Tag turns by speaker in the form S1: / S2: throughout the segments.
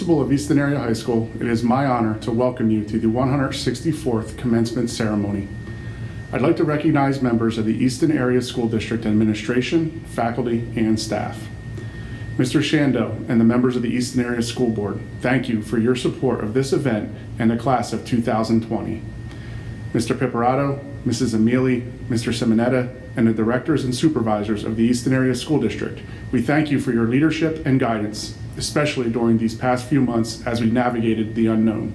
S1: principal of Easton Area High School, it is my honor to welcome you to the 164th Commencement Ceremony. I'd like to recognize members of the Easton Area School District Administration, faculty, and staff. Mr. Shando and the members of the Easton Area School Board, thank you for your support of this event and the class of 2020. Mr. Piparato, Mrs. Amelie, Mr. Simonetta, and the directors and supervisors of the Easton Area School District, we thank you for your leadership and guidance, especially during these past few months as we navigated the unknown.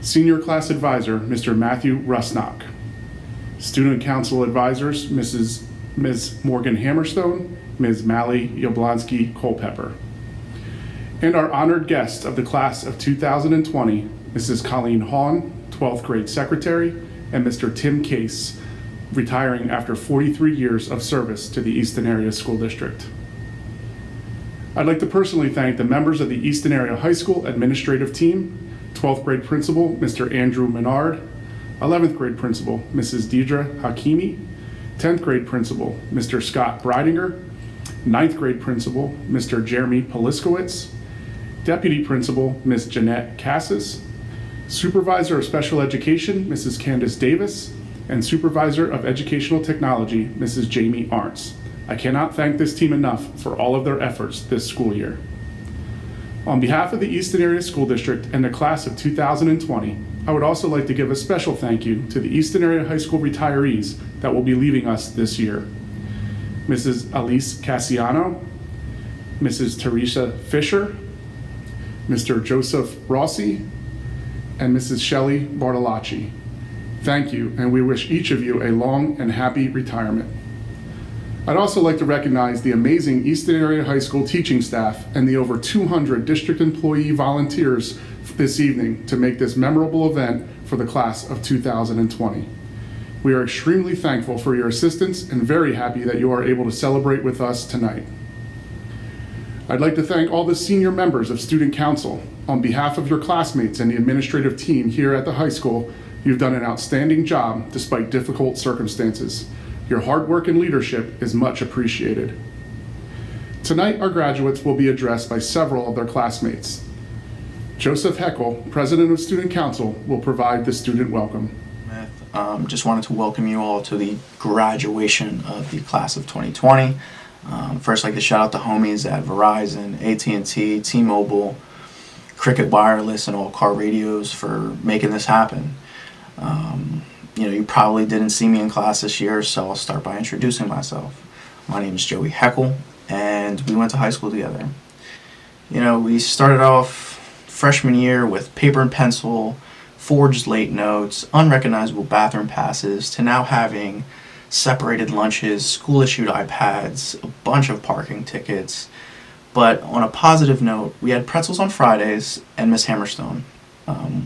S1: Senior Class Advisor, Mr. Matthew Rusnock. Student Council Advisors, Ms. Morgan Hammerstone, Ms. Mally Yablonsky Culpepper. And our honored guest of the class of 2020, Mrs. Colleen Hawn, 12th grade secretary, and Mr. Tim Case, retiring after 43 years of service to the Easton Area School District. I'd like to personally thank the members of the Easton Area High School administrative team, 12th grade principal, Mr. Andrew Menard, 11th grade principal, Mrs. Deidre Hakimi, 10th grade principal, Mr. Scott Breidinger, 9th grade principal, Mr. Jeremy Poliskowitz, deputy principal, Ms. Jeanette Cassis, supervisor of special education, Mrs. Candace Davis, and supervisor of educational technology, Mrs. Jamie Arntz. I cannot thank this team enough for all of their efforts this school year. On behalf of the Easton Area School District and the class of 2020, I would also like to give a special thank you to the Easton Area High School retirees that will be leaving us this year. Mrs. Elise Cassiano, Mrs. Teresa Fisher, Mr. Joseph Rossi, and Mrs. Shelley Bartolacci. Thank you, and we wish each of you a long and happy retirement. I'd also like to recognize the amazing Easton Area High School teaching staff and the over 200 district employee volunteers this evening to make this memorable event for the class of 2020. We are extremely thankful for your assistance and very happy that you are able to celebrate with us tonight. I'd like to thank all the senior members of Student Council. On behalf of your classmates and the administrative team here at the high school, you've done an outstanding job despite difficult circumstances. Your hard work and leadership is much appreciated. Tonight, our graduates will be addressed by several of their classmates. Joseph Heckel, President of Student Council, will provide the student welcome.
S2: Just wanted to welcome you all to the graduation of the class of 2020. First, I'd like to shout out the homies at Verizon, AT&T, T-Mobile, Cricket Wireless, and all car radios for making this happen. You probably didn't see me in class this year, so I'll start by introducing myself. My name is Joey Heckel, and we went to high school together. We started off freshman year with paper and pencil, forged late notes, unrecognizable bathroom passes, to now having separated lunches, school-issued iPads, a bunch of parking tickets. But on a positive note, we had pretzels on Fridays and Miss Hammerstone.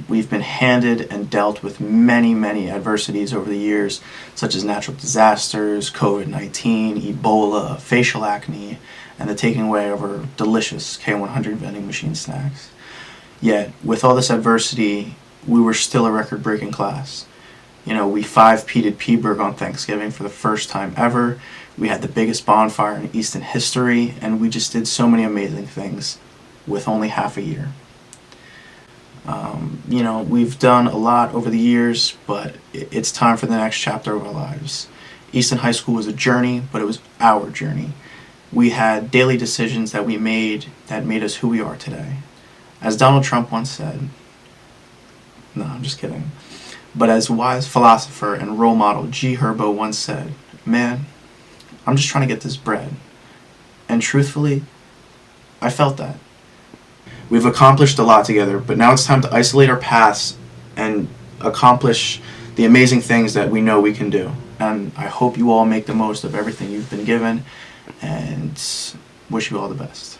S2: We've been handed and dealt with many, many adversities over the years, such as natural disasters, COVID-19, Ebola, facial acne, and the taking away of our delicious K100 vending machine snacks. Yet, with all this adversity, we were still a record-breaking class. We 5-peated Peaburg on Thanksgiving for the first time ever. We had the biggest bonfire in Easton history, and we just did so many amazing things with only half a year. We've done a lot over the years, but it's time for the next chapter of our lives. Easton High School was a journey, but it was our journey. We had daily decisions that we made that made us who we are today. As Donald Trump once said, no, I'm just kidding, but as wise philosopher and role model G. Herbo once said, man, I'm just trying to get this bread. And truthfully, I felt that. We've accomplished a lot together, but now it's time to isolate our paths and accomplish the amazing things that we know we can do. And I hope you all make the most of everything you've been given, and wish you all the best.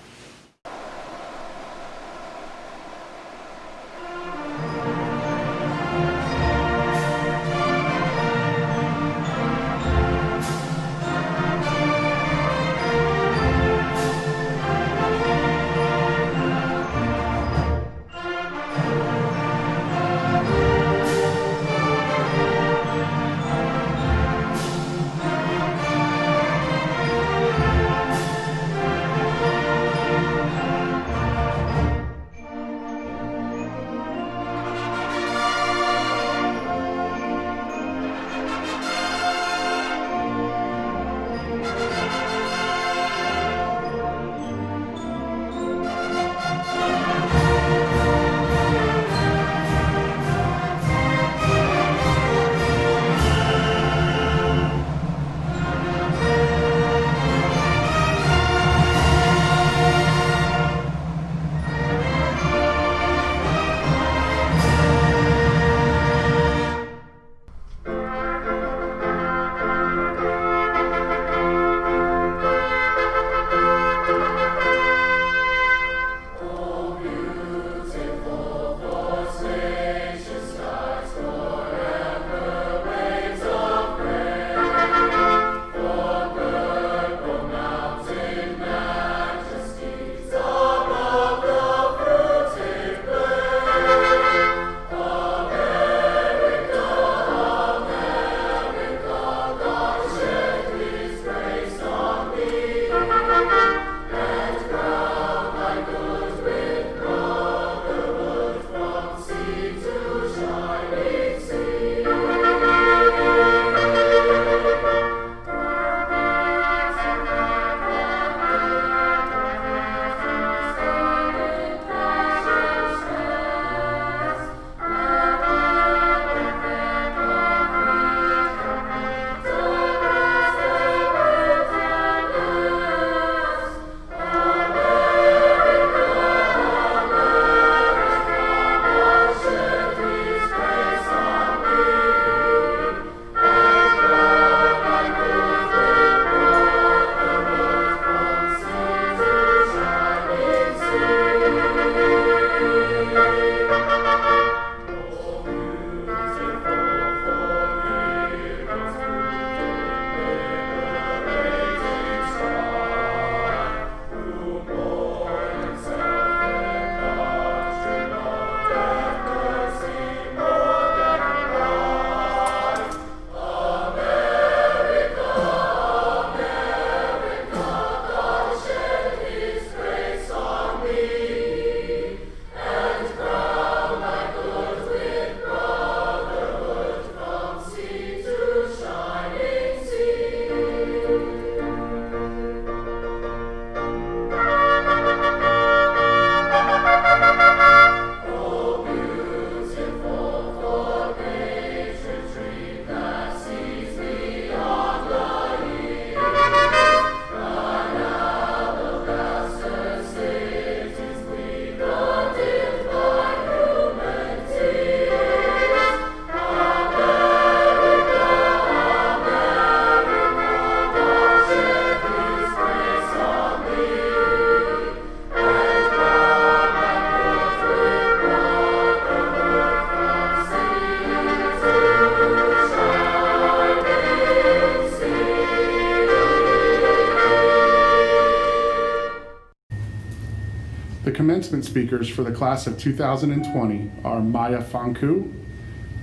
S1: commencement speakers for the class of 2020 are Maya Fonku,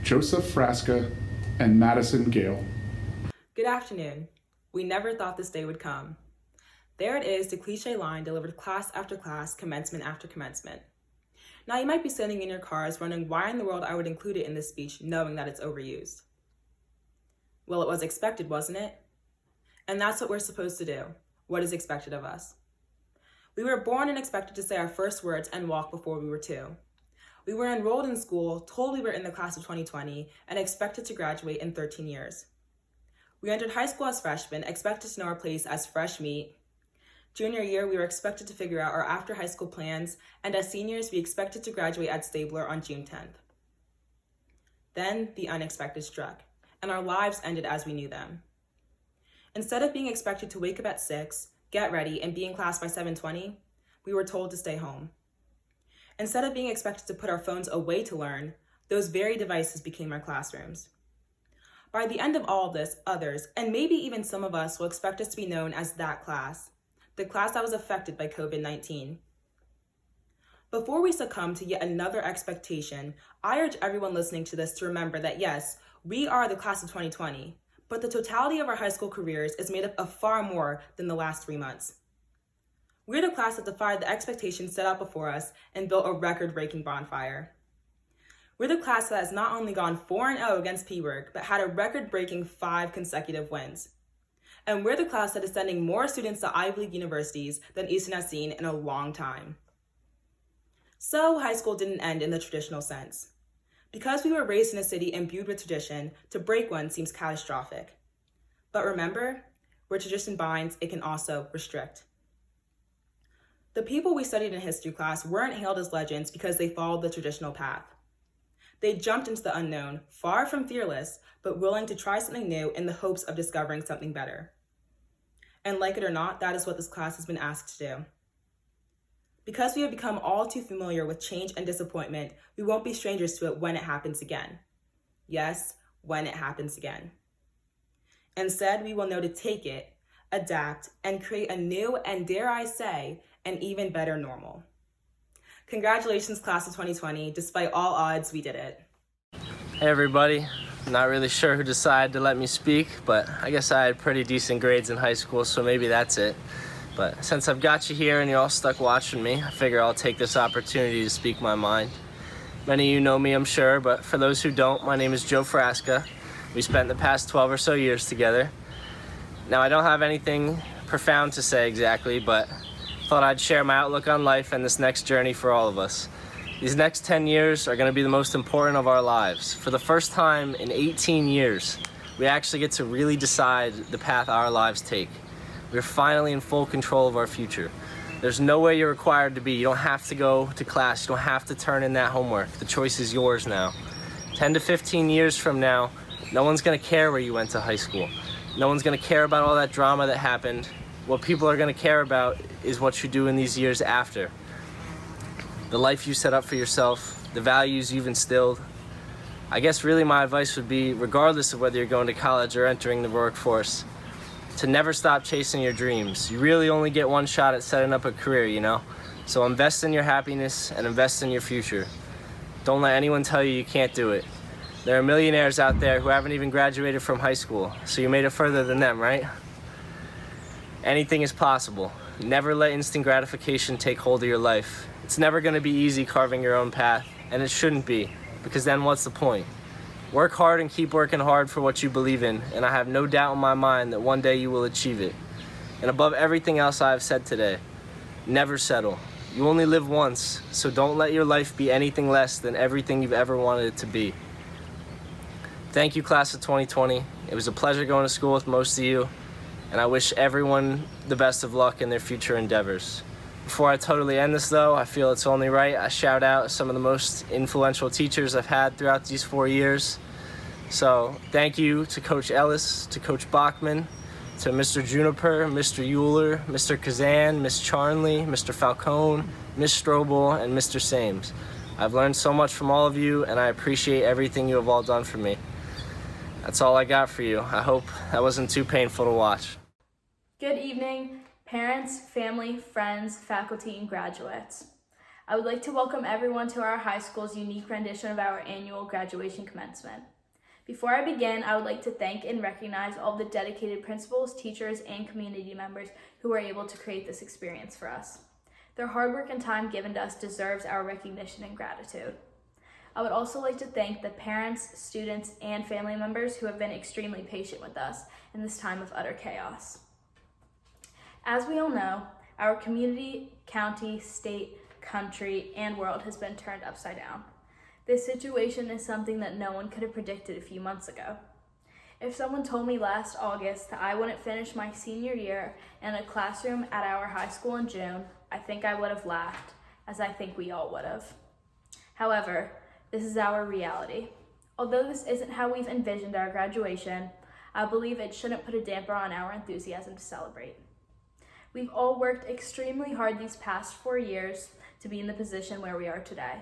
S1: Joseph Frasca, and Madison Gale.
S3: Good afternoon. We never thought this day would come. There it is, the cliche line delivered class after class, commencement after commencement. Now you might be sitting in your cars wondering why in the world I would include it in this speech knowing that it's overused. Well, it was expected, wasn't it? And that's what we're supposed to do, what is expected of us. We were born and expected to say our first words and walk before we were 2. We were enrolled in school, told we were in the class of 2020, and expected to graduate in 13 years. We entered high school as freshmen, expected to know our place as fresh meat. Junior year, we were expected to figure out our after high school plans, and as seniors, we expected to graduate at Stabler on June 10th. Then the unexpected struck, and our lives ended as we knew them. Instead of being expected to wake up at 6, get ready, and be in class by 7:20, we were told to stay home. Instead of being expected to put our phones away to learn, those very devices became our classrooms. By the end of all of this, others, and maybe even some of us, will expect us to be known as that class, the class that was affected by COVID-19. Before we succumb to yet another expectation, I urge everyone listening to this to remember that yes, we are the class of 2020, but the totality of our high school careers is made up of far more than the last 3 months. We're the class that defied the expectations set out before us and built a record-breaking bonfire. We're the class that has not only gone 4-0 against P-Work, but had a record-breaking 5 consecutive wins. And we're the class that is sending more students to Ivy League universities than Easton has seen in a long time. So high school didn't end in the traditional sense. Because we were raised in a city imbued with tradition, to break one seems catastrophic. But remember, where tradition binds, it can also restrict. The people we studied in history class weren't hailed as legends because they followed the traditional path. They jumped into the unknown, far from fearless, but willing to try something new in the hopes of discovering something better. And like it or not, that is what this class has been asked to do. Because we have become all too familiar with change and disappointment, we won't be strangers to it when it happens again. Yes, when it happens again. Instead, we will know to take it, adapt, and create a new and, dare I say, an even better normal. Congratulations, class of 2020. Despite all odds, we did it.
S4: Hey everybody, I'm not really sure who decided to let me speak, but I guess I had pretty decent grades in high school, so maybe that's it. But since I've got you here and you're all stuck watching me, I figure I'll take this opportunity to speak my mind. Many of you know me, I'm sure, but for those who don't, my name is Joe Frasca. We spent the past 12 or so years together. Now, I don't have anything profound to say exactly, but thought I'd share my outlook on life and this next journey for all of us. These next 10 years are going to be the most important of our lives. For the first time in 18 years, we actually get to really decide the path our lives take. We're finally in full control of our future. There's no way you're required to be. You don't have to go to class. You don't have to turn in that homework. The choice is yours now. 10 to 15 years from now, no one's going to care where you went to high school. No one's going to care about all that drama that happened. What people are going to care about is what you do in these years after. The life you set up for yourself, the values you've instilled. I guess really my advice would be, regardless of whether you're going to college or entering the workforce, to never stop chasing your dreams. You really only get one shot at setting up a career, you know? So invest in your happiness and invest in your future. Don't let anyone tell you you can't do it. There are millionaires out there who haven't even graduated from high school, so you made it further than them, right? Anything is possible. Never let instant gratification take hold of your life. It's never going to be easy carving your own path, and it shouldn't be, because then what's the point? Work hard and keep working hard for what you believe in, and I have no doubt in my mind that one day you will achieve it. And above everything else I have said today, never settle. You only live once, so don't let your life be anything less than everything you've ever wanted it to be. Thank you, class of 2020. It was a pleasure going to school with most of you, and I wish everyone the best of luck in their future endeavors. Before I totally end this though, I feel it's only right I shout out some of the most influential teachers I've had throughout these 4 years. So thank you to Coach Ellis, to Coach Bachman, to Mr. Juniper, Mr. Euler, Mr. Kazan, Ms. Charnley, Mr. Falcone, Ms. Strobel, and Mr. Sames. I've learned so much from all of you, and I appreciate everything you have all done for me. That's all I got for you. I hope that wasn't too painful to watch.
S5: Good evening, parents, family, friends, faculty, and graduates. I would like to welcome everyone to our high school's unique rendition of our annual graduation commencement. Before I begin, I would like to thank and recognize all the dedicated principals, teachers, and community members who were able to create this experience for us. Their hard work and time given to us deserves our recognition and gratitude. I would also like to thank the parents, students, and family members who have been extremely patient with us in this time of utter chaos. As we all know, our community, county, state, country, and world has been turned upside down. This situation is something that no one could have predicted a few months ago. If someone told me last August that I wouldn't finish my senior year in a classroom at our high school in June, I think I would have laughed, as I think we all would have. However, this is our reality. Although this isn't how we've envisioned our graduation, I believe it shouldn't put a damper on our enthusiasm to celebrate. We've all worked extremely hard these past 4 years to be in the position where we are today.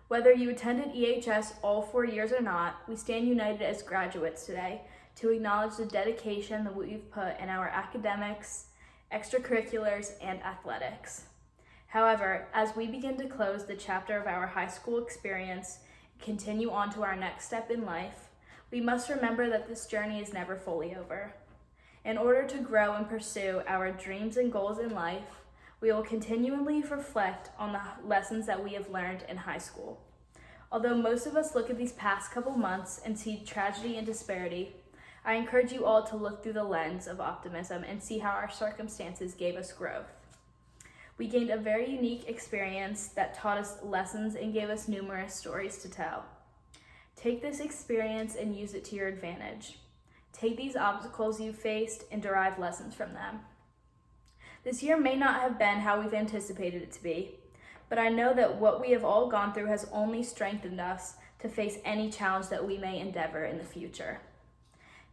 S5: Whether you attended EAHS all 4 years or not, we stand united as graduates today to acknowledge the dedication that we've put in our academics, extracurriculars, and athletics. However, as we begin to close the chapter of our high school experience and continue on to our next step in life, we must remember that this journey is never fully over. In order to grow and pursue our dreams and goals in life, we will continually reflect on the lessons that we have learned in high school. Although most of us look at these past couple months and see tragedy and disparity, I encourage you all to look through the lens of optimism and see how our circumstances gave us growth. We gained a very unique experience that taught us lessons and gave us numerous stories to tell. Take this experience and use it to your advantage. Take these obstacles you faced and derive lessons from them. This year may not have been how we've anticipated it to be, but I know that what we have all gone through has only strengthened us to face any challenge that we may endeavor in the future.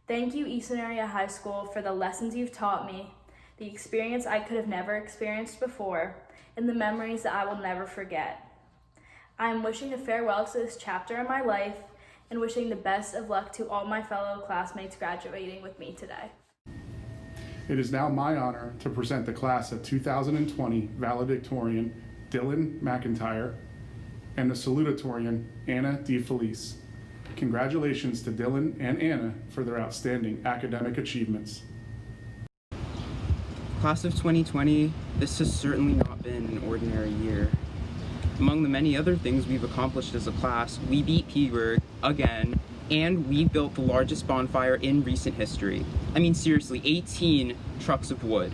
S5: Thank you, Eastern Area High School, for the lessons you've taught me, the experience I could have never experienced before, and the memories that I will never forget. I am wishing a farewell to this chapter in my life and wishing the best of luck to all my fellow classmates graduating with me today.
S1: It is now my honor to present the class of 2020 valedictorian Dylan McIntyre and the salutatorian Anna DeFelice. Congratulations to Dylan and Anna for their outstanding academic achievements.
S6: Class of 2020, this has certainly not been an ordinary year. Among the many other things we've accomplished as a class, we beat Petersburg again, and we built the largest bonfire in recent history. I mean, seriously, 18 trucks of wood.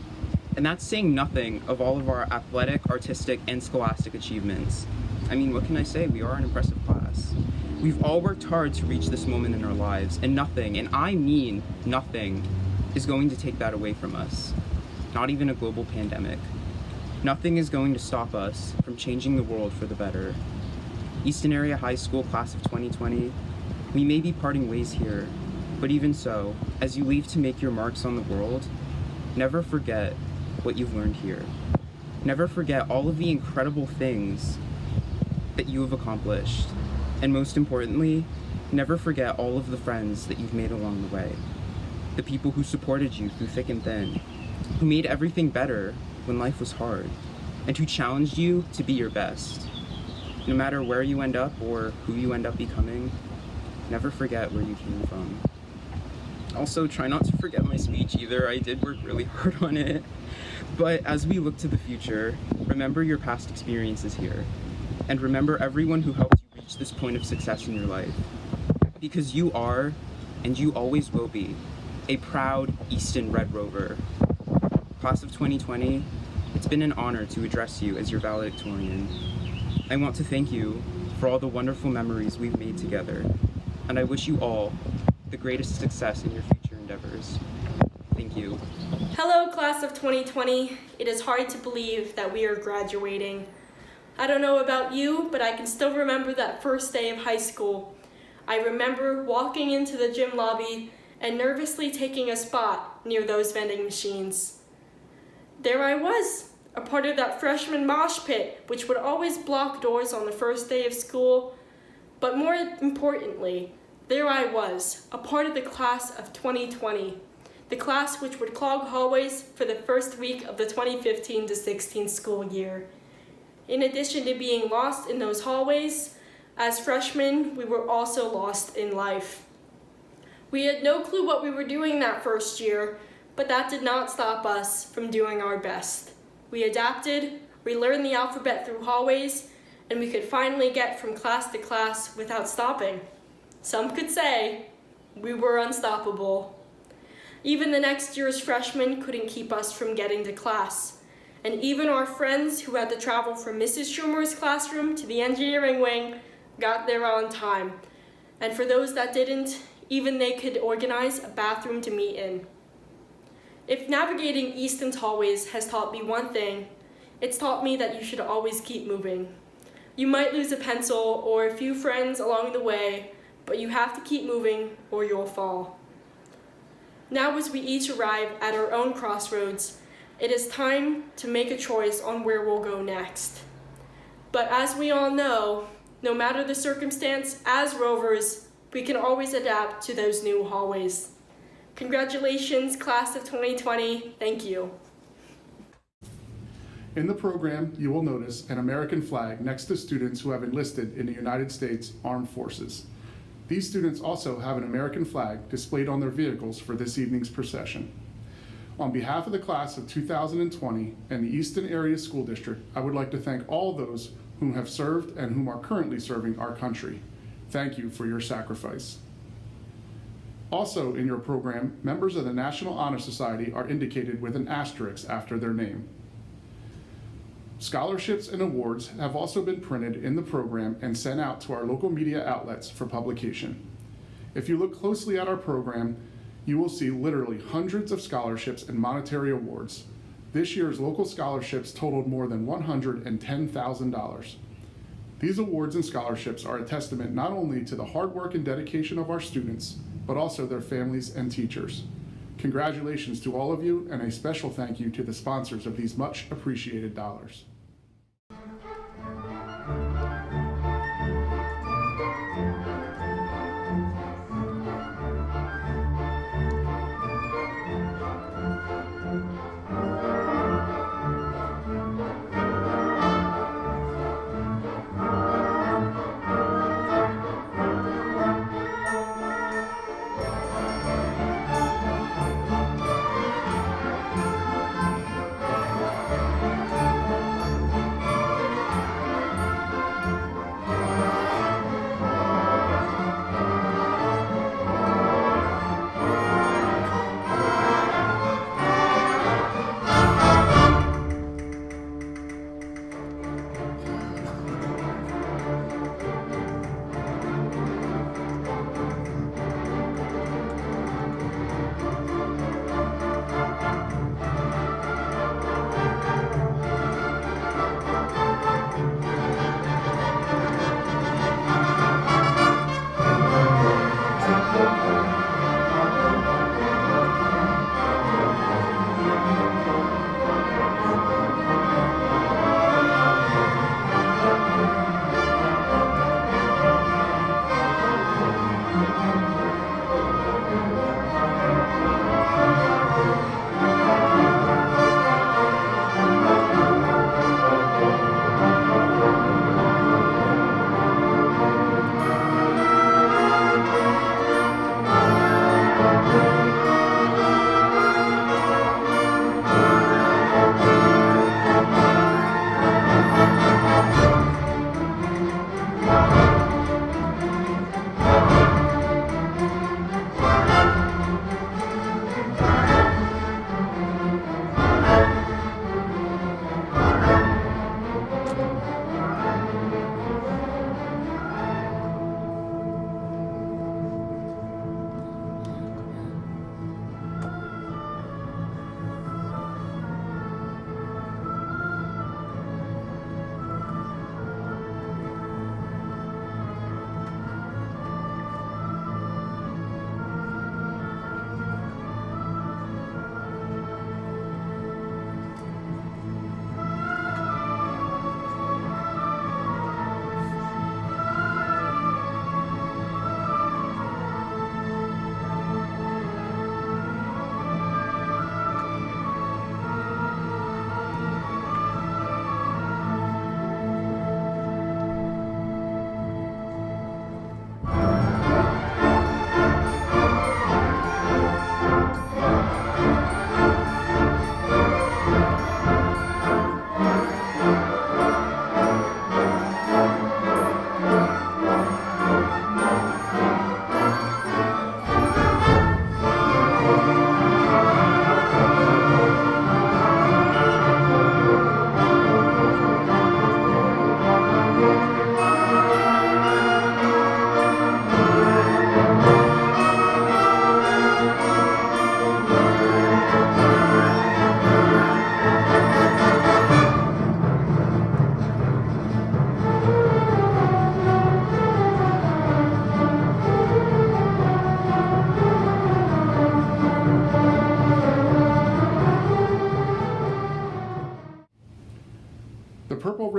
S6: And that's saying nothing of all of our athletic, artistic, and scholastic achievements. I mean, what can I say? We are an impressive class. We've all worked hard to reach this moment in our lives, and nothing, and I mean nothing, is going to take that away from us. Not even a global pandemic. Nothing is going to stop us from changing the world for the better. Easton Area High School Class of 2020, we may be parting ways here, but even so, as you leave to make your marks on the world, never forget what you've learned here. Never forget all of the incredible things that you have accomplished. And most importantly, never forget all of the friends that you've made along the way. The people who supported you through thick and thin, who made everything better when life was hard, and who challenged you to be your best. No matter where you end up or who you end up becoming, never forget where you came from. Also, try not to forget my speech either. I did work really hard on it. But as we look to the future, remember your past experiences here. And remember everyone who helped you reach this point of success in your life. Because you are, and you always will be, a proud Easton Red Rover. Class of 2020, it's been an honor to address you as your valedictorian. I want to thank you for all the wonderful memories we've made together. And I wish you all the greatest success in your future endeavors. Thank you.
S7: Hello, class of 2020. It is hard to believe that we are graduating. I don't know about you, but I can still remember that first day of high school. I remember walking into the gym lobby and nervously taking a spot near those vending machines. There I was, a part of that freshman mosh pit, which would always block doors on the first day of school. But more importantly, there I was, a part of the class of 2020, the class which would clog hallways for the first week of the 2015-16 school year. In addition to being lost in those hallways, as freshmen, we were also lost in life. We had no clue what we were doing that first year, but that did not stop us from doing our best. We adapted, we learned the alphabet through hallways, and we could finally get from class to class without stopping. Some could say we were unstoppable. Even the next year's freshmen couldn't keep us from getting to class. And even our friends who had to travel from Mrs. Schumer's classroom to the engineering wing got there on time. And for those that didn't, even they could organize a bathroom to meet in. If navigating Easton's hallways has taught me one thing, it's taught me that you should always keep moving. You might lose a pencil or a few friends along the way, but you have to keep moving or you'll fall. Now as we each arrive at our own crossroads, it is time to make a choice on where we'll go next. But as we all know, no matter the circumstance, as Rovers, we can always adapt to those new hallways. Congratulations, class of 2020. Thank you.
S1: In the program, you will notice an American flag next to students who have enlisted in the United States Armed Forces. These students also have an American flag displayed on their vehicles for this evening's procession. On behalf of the class of 2020 and the Easton Area School District, I would like to thank all those whom have served and whom are currently serving our country. Thank you for your sacrifice. Also in your program, members of the National Honor Society are indicated with an asterisk after their name. Scholarships and awards have also been printed in the program and sent out to our local media outlets for publication. If you look closely at our program, you will see literally hundreds of scholarships and monetary awards. This year's local scholarships totaled more than $110,000. These awards and scholarships are a testament not only to the hard work and dedication of our students, but also their families and teachers. Congratulations to all of you, and a special thank you to the sponsors of these much appreciated dollars.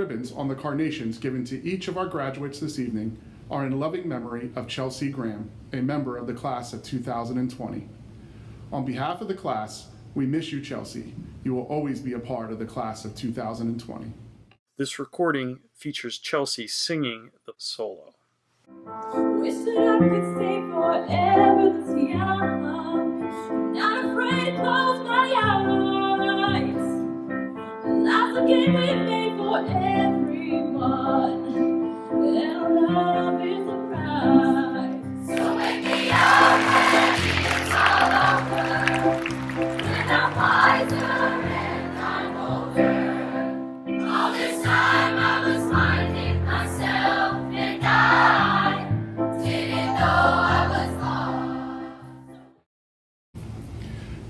S1: ribbons on the carnations given to each of our graduates this evening are in loving memory of Chelsea Graham, a member of the class of 2020. On behalf of the class, we miss you, Chelsea. You will always be a part of the class of 2020.
S8: This recording features Chelsea singing the solo.
S9: Wish that I could stay forever this young, not afraid to close my eyes. Life's a game we made for everyone, and love is a prize. So wake me up when it's all over, when I'm wiser and I'm older. All this time I was finding myself, and I didn't know I was lost.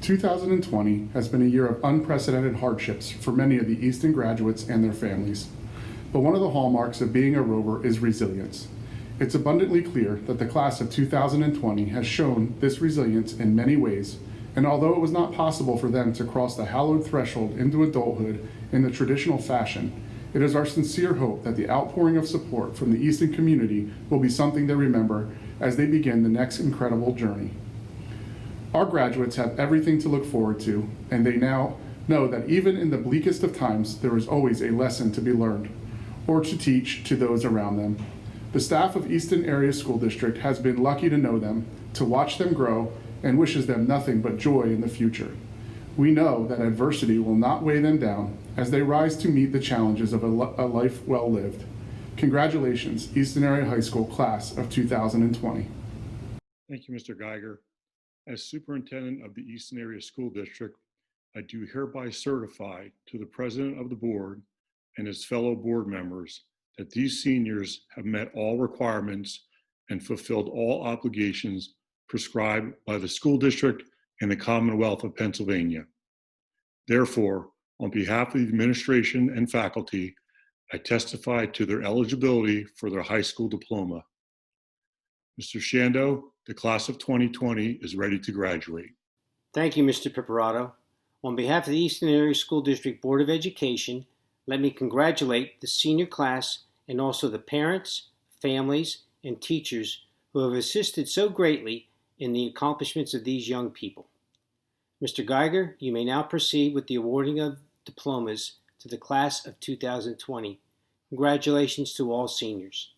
S1: 2020 has been a year of unprecedented hardships for many of the Easton graduates and their families. But one of the hallmarks of being a rover is resilience. It's abundantly clear that the class of 2020 has shown this resilience in many ways, and although it was not possible for them to cross the hallowed threshold into adulthood in the traditional fashion, it is our sincere hope that the outpouring of support from the Easton community will be something they remember as they begin the next incredible journey. Our graduates have everything to look forward to, and they now know that even in the bleakest of times, there is always a lesson to be learned or to teach to those around them. The staff of Easton Area School District has been lucky to know them, to watch them grow, and wishes them nothing but joy in the future. We know that adversity will not weigh them down as they rise to meet the challenges of a life well lived. Congratulations, Easton Area High School class of 2020.
S10: Thank you, Mr. Geiger. As Superintendent of the Easton Area School District, I do hereby certify to the President of the Board and his fellow board members that these seniors have met all requirements and fulfilled all obligations prescribed by the school district and the Commonwealth of Pennsylvania. Therefore, on behalf of the administration and faculty, I testify to their eligibility for their high school diploma. Mr. Shando, the class of 2020 is ready to graduate.
S11: Thank you, Mr. Piperato. On behalf of the Easton Area School District Board of Education, let me congratulate the senior class and also the parents, families, and teachers who have assisted so greatly in the accomplishments of these young people. Mr. Geiger, you may now proceed with the awarding of diplomas to the class of 2020. Congratulations to all seniors.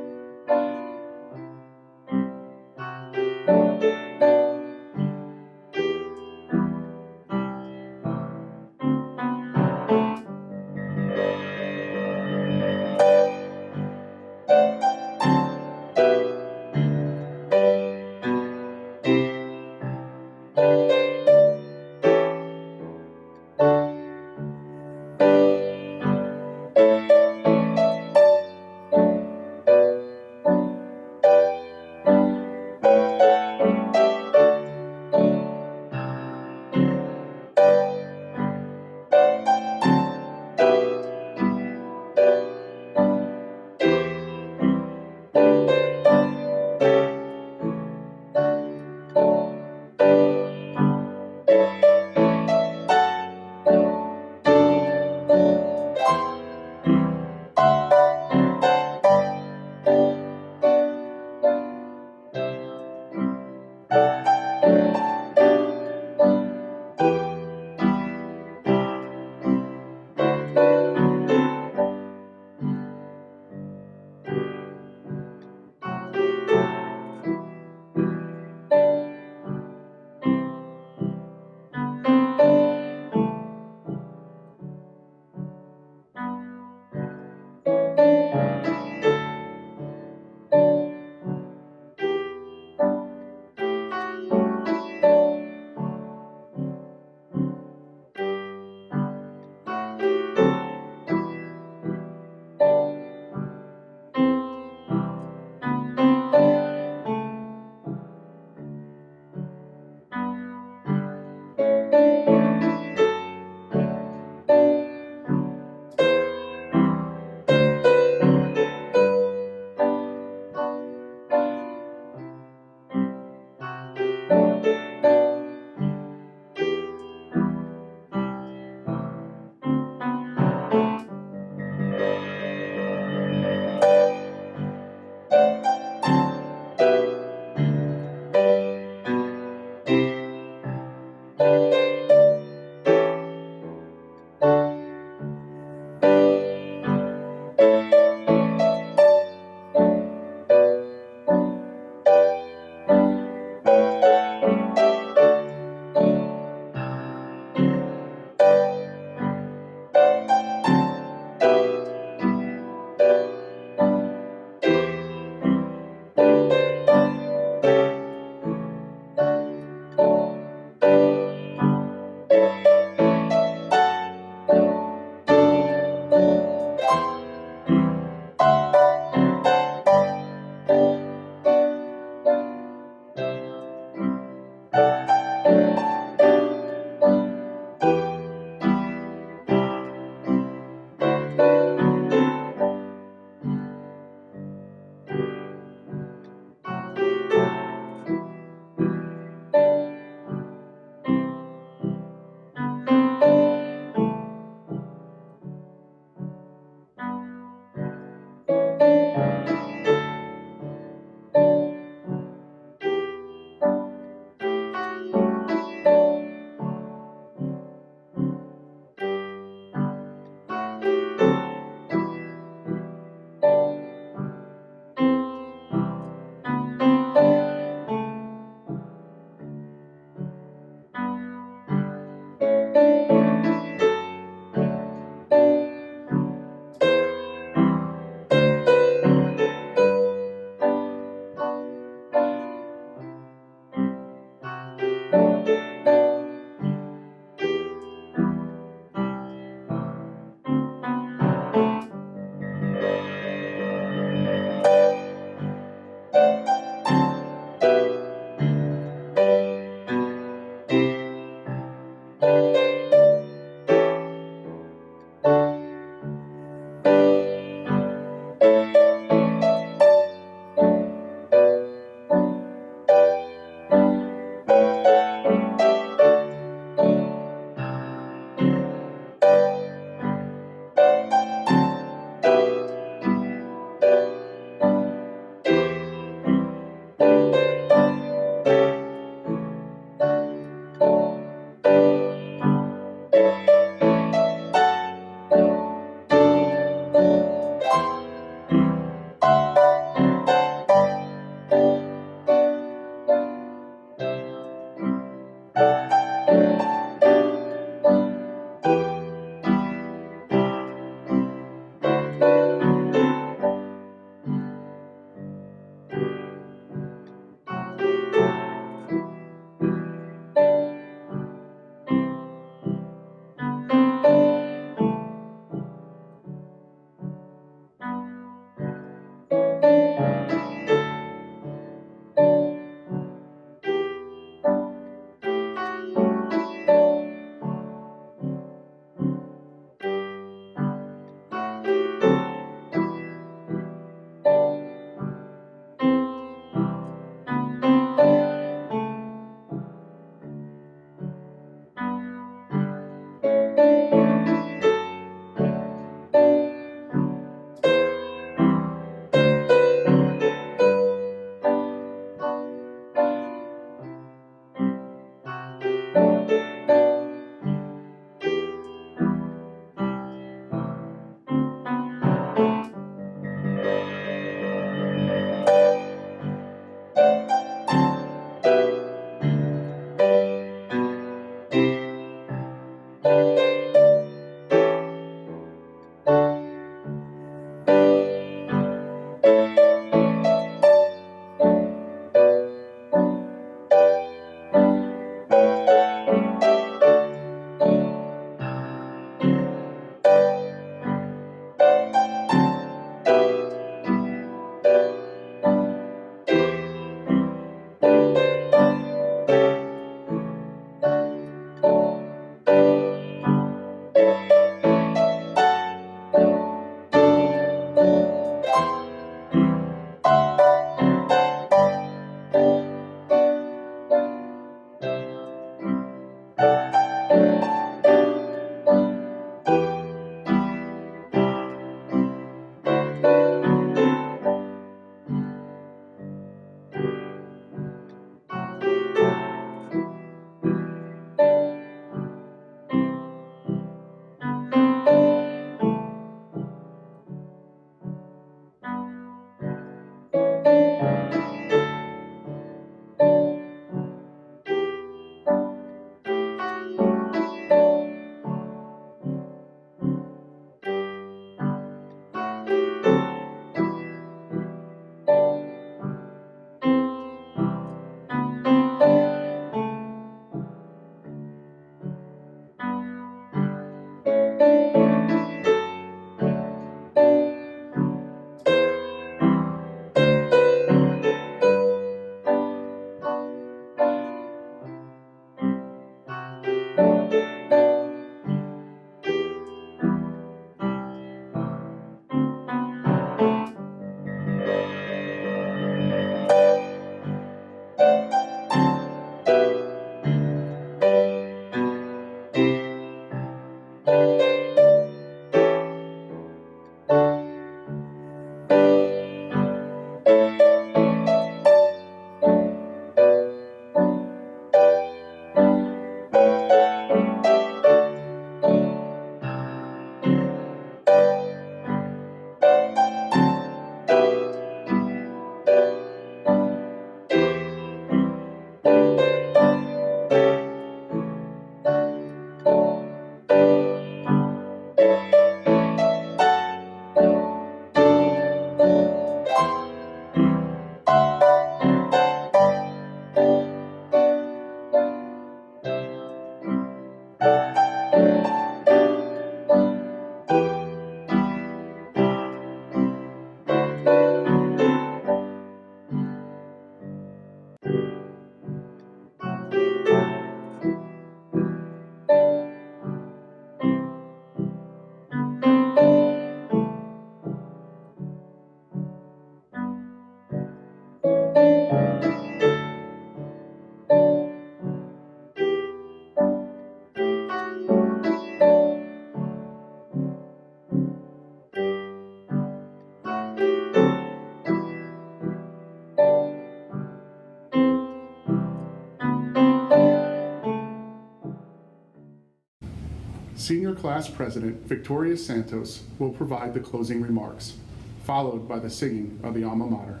S1: Senior Class President Victoria Santos will provide the closing remarks, followed by the singing of the alma mater.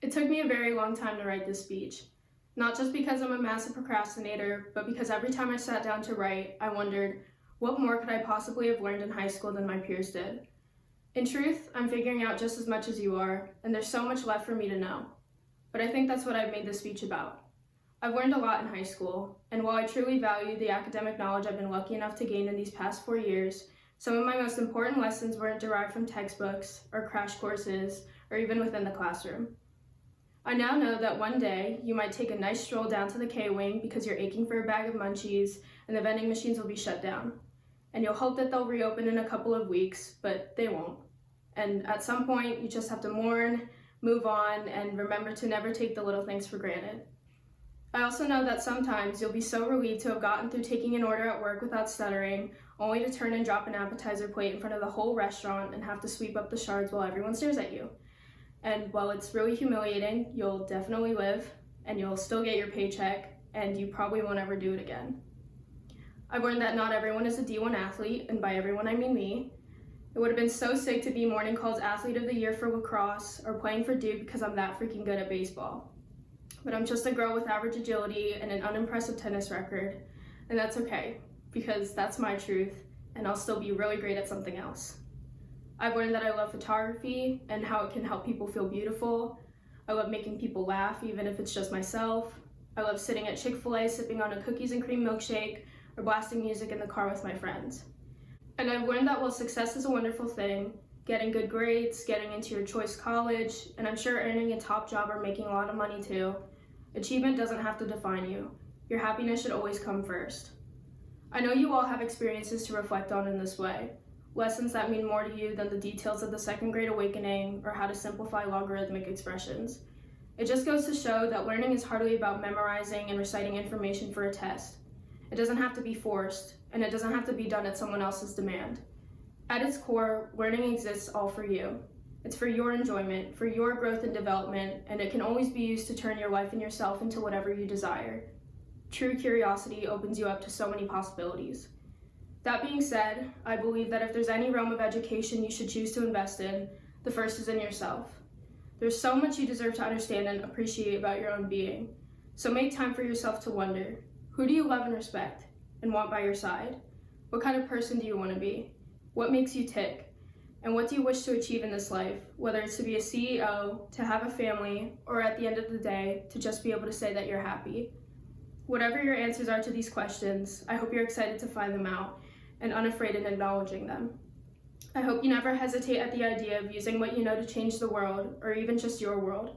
S12: It took me a very long time to write this speech. Not just because I'm a massive procrastinator, but because every time I sat down to write, I wondered, what more could I possibly have learned in high school than my peers did? In truth, I'm figuring out just as much as you are, and there's so much left for me to know. But I think that's what I've made this speech about. I've learned a lot in high school, and while I truly value the academic knowledge I've been lucky enough to gain in these past 4 years, some of my most important lessons weren't derived from textbooks, or crash courses, or even within the classroom. I now know that one day, you might take a nice stroll down to the K-Wing because you're aching for a bag of munchies, and the vending machines will be shut down. And you'll hope that they'll reopen in a couple of weeks, but they won't. And at some point, you just have to mourn, move on, and remember to never take the little things for granted. I also know that sometimes you'll be so relieved to have gotten through taking an order at work without stuttering, only to turn and drop an appetizer plate in front of the whole restaurant and have to sweep up the shards while everyone stares at you. And while it's really humiliating, you'll definitely live, and you'll still get your paycheck, and you probably won't ever do it again. I've learned that not everyone is a D1 athlete, and by everyone I mean me. It would have been so sick to be Morning Call's Athlete of the Year for lacrosse, or playing for Duke because I'm that freaking good at baseball. But I'm just a girl with average agility and an unimpressive tennis record, and that's okay, because that's my truth, and I'll still be really great at something else. I've learned that I love photography and how it can help people feel beautiful. I love making people laugh, even if it's just myself. I love sitting at Chick-fil-A sipping on a cookies and cream milkshake or blasting music in the car with my friends. And I've learned that while success is a wonderful thing, getting good grades, getting into your choice college, and I'm sure earning a top job or making a lot of money too, achievement doesn't have to define you. Your happiness should always come first. I know you all have experiences to reflect on in this way, lessons that mean more to you than the details of the second grade awakening or how to simplify logarithmic expressions. It just goes to show that learning is hardly about memorizing and reciting information for a test. It doesn't have to be forced, and it doesn't have to be done at someone else's demand. At its core, learning exists all for you. It's for your enjoyment, for your growth and development, and it can always be used to turn your life and yourself into whatever you desire. True curiosity opens you up to so many possibilities. That being said, I believe that if there's any realm of education you should choose to invest in, the first is in yourself. There's so much you deserve to understand and appreciate about your own being. So make time for yourself to wonder, who do you love and respect and want by your side? What kind of person do you want to be? What makes you tick? And what do you wish to achieve in this life, whether it's to be a CEO, to have a family, or at the end of the day, to just be able to say that you're happy? Whatever your answers are to these questions, I hope you're excited to find them out and unafraid in acknowledging them. I hope you never hesitate at the idea of using what you know to change the world, or even just your world.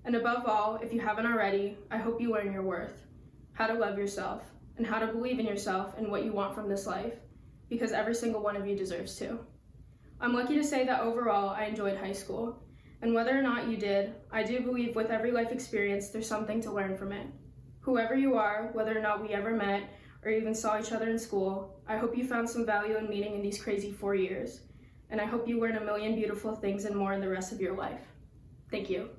S12: And above all, if you haven't already, I hope you learn your worth, how to love yourself, and how to believe in yourself and what you want from this life, because every single one of you deserves to. I'm lucky to say that overall I enjoyed high school, and whether or not you did, I do believe with every life experience there's something to learn from it. Whoever you are, whether or not we ever met or even saw each other in school, I hope you found some value and meaning in these crazy 4 years, and I hope you learn a million beautiful things and more in the rest of your life. Thank you.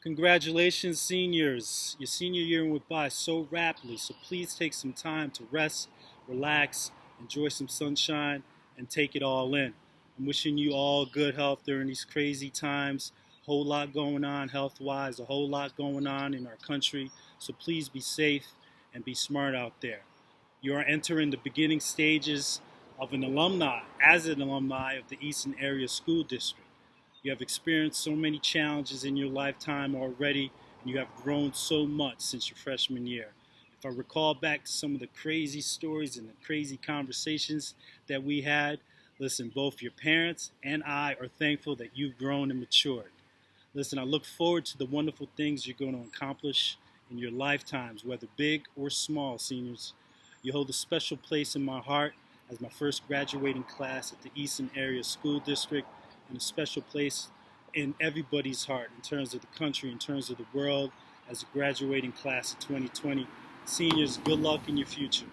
S13: Congratulations, seniors. Your senior year went by so rapidly, so please take some time to rest, relax, enjoy some sunshine, and take it all in. I'm wishing you all good health during these crazy times. A whole lot going on health-wise, a whole lot going on in our country, so please be safe and be smart out there. You are entering the beginning stages of an alumni of the Easton Area School District. You have experienced so many challenges in your lifetime already, and you have grown so much since your freshman year. If I recall back to some of the crazy stories and the crazy conversations that we had, listen, both your parents and I are thankful that you've grown and matured. Listen, I look forward to the wonderful things you're going to accomplish in your lifetimes, whether big or small, seniors. You hold a special place in my heart as my first graduating class at the Easton Area School District, and a special place in everybody's heart in terms of the country, in terms of the world, as a graduating class of 2020. Seniors, good luck in your future.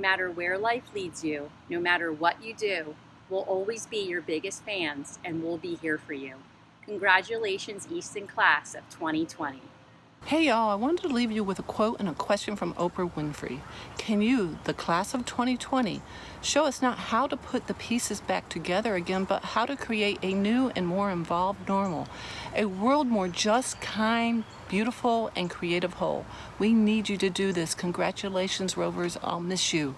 S14: matter where life leads you, no matter what you do, we'll always be your biggest fans and we'll be here for you. Congratulations, Easton Class of 2020.
S15: Hey y'all, I wanted to leave you with a quote and a question from Oprah Winfrey. Can you, the class of 2020, show us not how to put the pieces back together again, but how to create a new and more involved normal, a world more just, kind, beautiful, and creative whole. We need you to do this. Congratulations, Rovers. I'll miss you.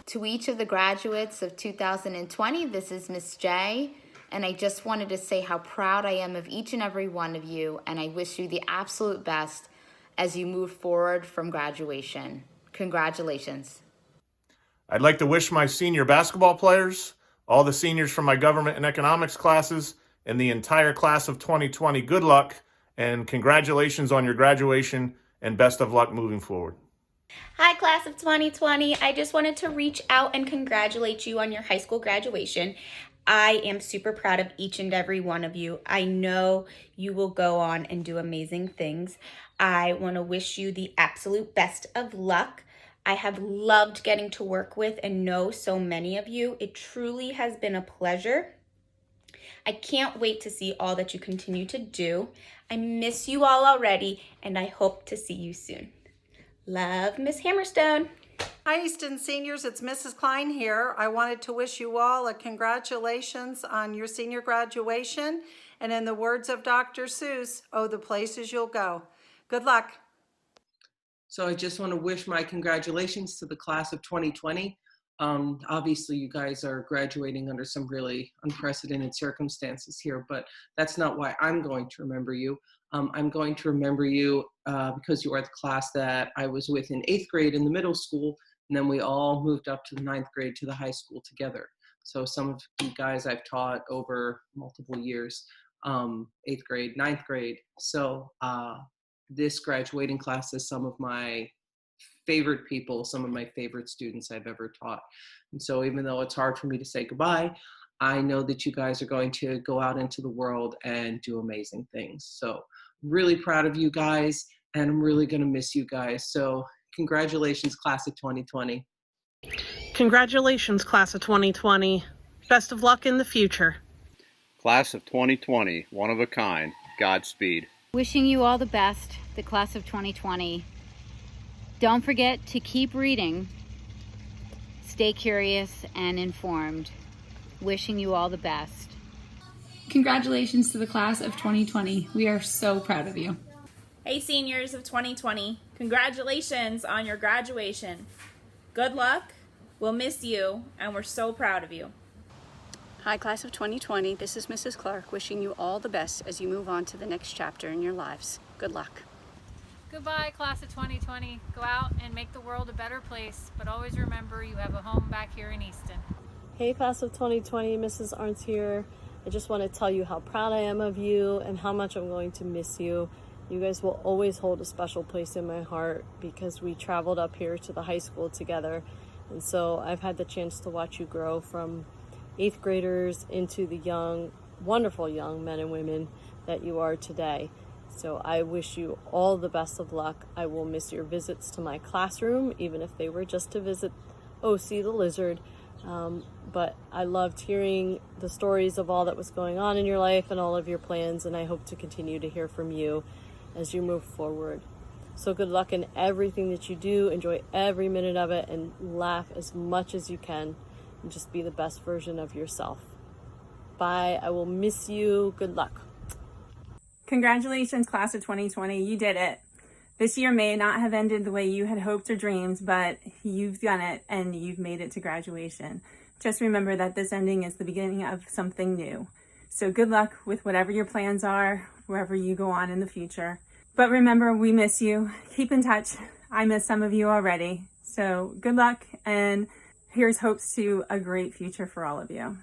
S16: To each of the graduates of 2020, this is Miss J, and I just wanted to say how proud I am of each and every one of you, and I wish you the absolute best as you move forward from graduation. Congratulations.
S17: I'd like to wish my senior basketball players, all the seniors from my government and economics classes, and the entire class of 2020 good luck and congratulations on your graduation and best of luck moving forward.
S18: Hi, class of 2020. I just wanted to reach out and congratulate you on your high school graduation. I am super proud of each and every one of you. I know you will go on and do amazing things. I want to wish you the absolute best of luck. I have loved getting to work with and know so many of you. It truly has been a pleasure. I can't wait to see all that you continue to do. I miss you all already, and I hope to see you soon. Love, Miss Hammerstone.
S19: Hi, Easton seniors. It's Mrs. Klein here. I wanted to wish you all a congratulations on your senior graduation. And in the words of Dr. Seuss, oh, the places you'll go. Good luck.
S20: So I just want to wish my congratulations to the class of 2020. Obviously, you guys are graduating under some really unprecedented circumstances here, but that's not why I'm going to remember you. I'm going to remember you because you are the class that I was with in 8th grade in the middle school, and then we all moved up to the 9th grade to the high school together. So some of you guys I've taught over multiple years, 8th grade, 9th grade. So this graduating class is some of my favorite people, some of my favorite students I've ever taught. And so even though it's hard for me to say goodbye, I know that you guys are going to go out into the world and do amazing things. So really proud of you guys, and I'm really going to miss you guys. So congratulations, class of 2020.
S21: Congratulations, class of 2020. Best of luck in the future.
S22: Class of 2020, one of a kind. Godspeed.
S23: Wishing you all the best, the class of 2020. Don't forget to keep reading, stay curious and informed. Wishing you all the best.
S24: Congratulations to the class of 2020. We are so proud of you.
S25: Hey, seniors of 2020. Congratulations on your graduation. Good luck. We'll miss you, and we're so proud of you.
S14: Hi, class of 2020. This is Mrs. Clark, wishing you all the best as you move on to the next chapter in your lives. Good luck.
S26: Goodbye, class of 2020. Go out and make the world a better place, but always remember you have a home back here in Easton.
S27: Hey, class of 2020, Mrs. Arntz here. I just want to tell you how proud I am of you and how much I'm going to miss you. You guys will always hold a special place in my heart because we traveled up here to the high school together. And so I've had the chance to watch you grow from 8th graders into the young, wonderful young men and women that you are today. So I wish you all the best of luck. I will miss your visits to my classroom, even if they were just to visit OC the Lizard. But I loved hearing the stories of all that was going on in your life and all of your plans, and I hope to continue to hear from you as you move forward. So good luck in everything that you do. Enjoy every minute of it and laugh as much as you can and just be the best version of yourself. Bye. I will miss you. Good luck.
S28: Congratulations, class of 2020. You did it. This year may not have ended the way you had hoped or dreamed, but you've done it and you've made it to graduation. Just remember that this ending is the beginning of something new. So good luck with whatever your plans are, wherever you go on in the future. But remember, we miss you. Keep in touch. I miss some of you already. So good luck, and here's hopes to a great future for all of you.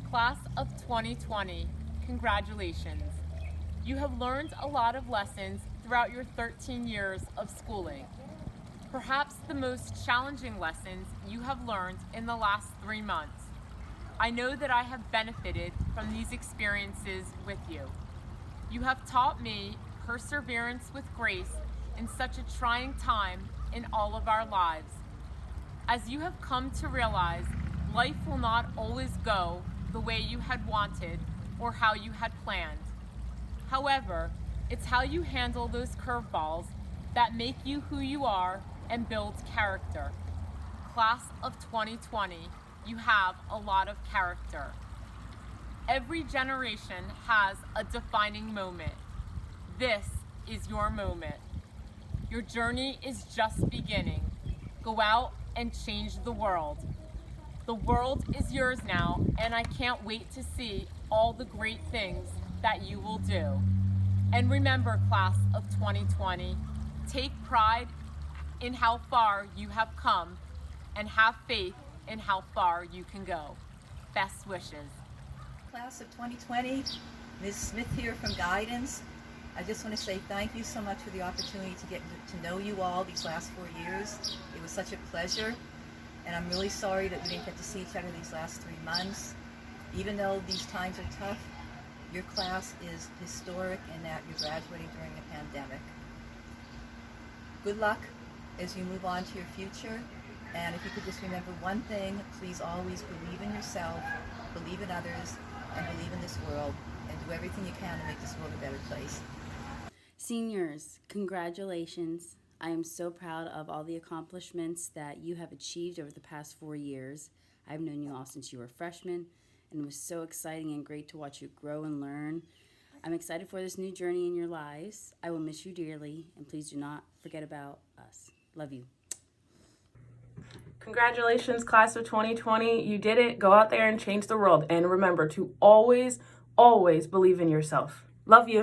S29: Class of 2020, congratulations. You have learned a lot of lessons throughout your 13 years of schooling. Perhaps the most challenging lessons you have learned in the last 3 months. I know that I have benefited from these experiences with you. You have taught me perseverance with grace in such a trying time in all of our lives. As you have come to realize, life will not always go the way you had wanted or how you had planned. However, it's how you handle those curveballs that make you who you are and build character. Class of 2020, you have a lot of character. Every generation has a defining moment. This is your moment. Your journey is just beginning. Go out and change the world. The world is yours now, and I can't wait to see all the great things that you will do. And remember, class of 2020, take pride in how far you have come and have faith in how far you can go. Best wishes.
S2: Class of 2020, Ms. Smith here from Guidance. I just want to say thank you so much for the opportunity to get to know you all these last 4 years. It was such a pleasure, and I'm really sorry that we didn't get to see each other these last 3 months. Even though these times are tough, your class is historic in that you're graduating during a pandemic. Good luck as you move on to your future, and if you could just remember one thing, please always believe in yourself, believe in others, and believe in this world, and do everything you can to make this world a better place.
S3: Seniors, congratulations. I am so proud of all the accomplishments that you have achieved over the past 4 years. I've known you all since you were freshmen, and it was so exciting and great to watch you grow and learn. I'm excited for this new journey in your lives. I will miss you dearly, and please do not forget about us. Love you.
S4: Congratulations, class of 2020. You did it. Go out there and change the world. And remember to always, always believe in yourself. Love you.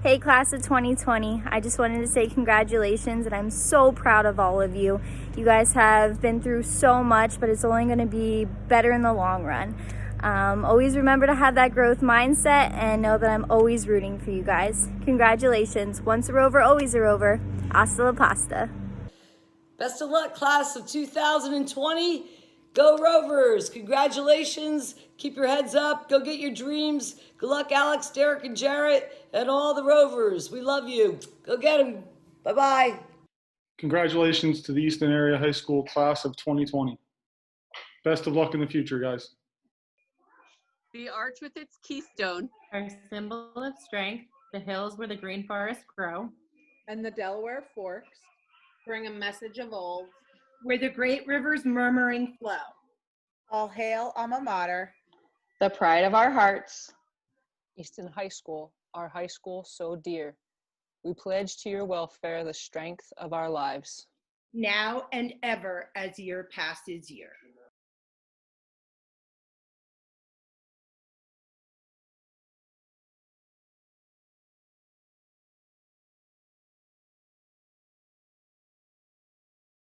S5: Hey, class of 2020. I just wanted to say congratulations, and I'm so proud of all of you. You guys have been through so much, but it's only going to be better in the long run. Always remember to have that growth mindset and know that I'm always rooting for you guys. Congratulations. Once are over, always are over. Hasta la pasta.
S6: Best of luck, class of 2020. Go Rovers. Congratulations. Keep your heads up. Go get your dreams. Good luck, Alex, Derek, and Jarrett, and all the Rovers. We love you. Go get them. Bye-bye.
S7: Congratulations to the Easton Area High School class of 2020. Best of luck in the future, guys.
S8: The arch with its keystone, our symbol of strength, the hills where the green forests grow,
S9: and the Delaware Forks bring a message of old,
S10: where the great rivers murmuring flow.
S9: All hail alma mater,
S30: the pride of our hearts.
S31: Easton High School, our high school so dear. We pledge to your welfare the strength of our lives.
S10: Now and ever as year passes year.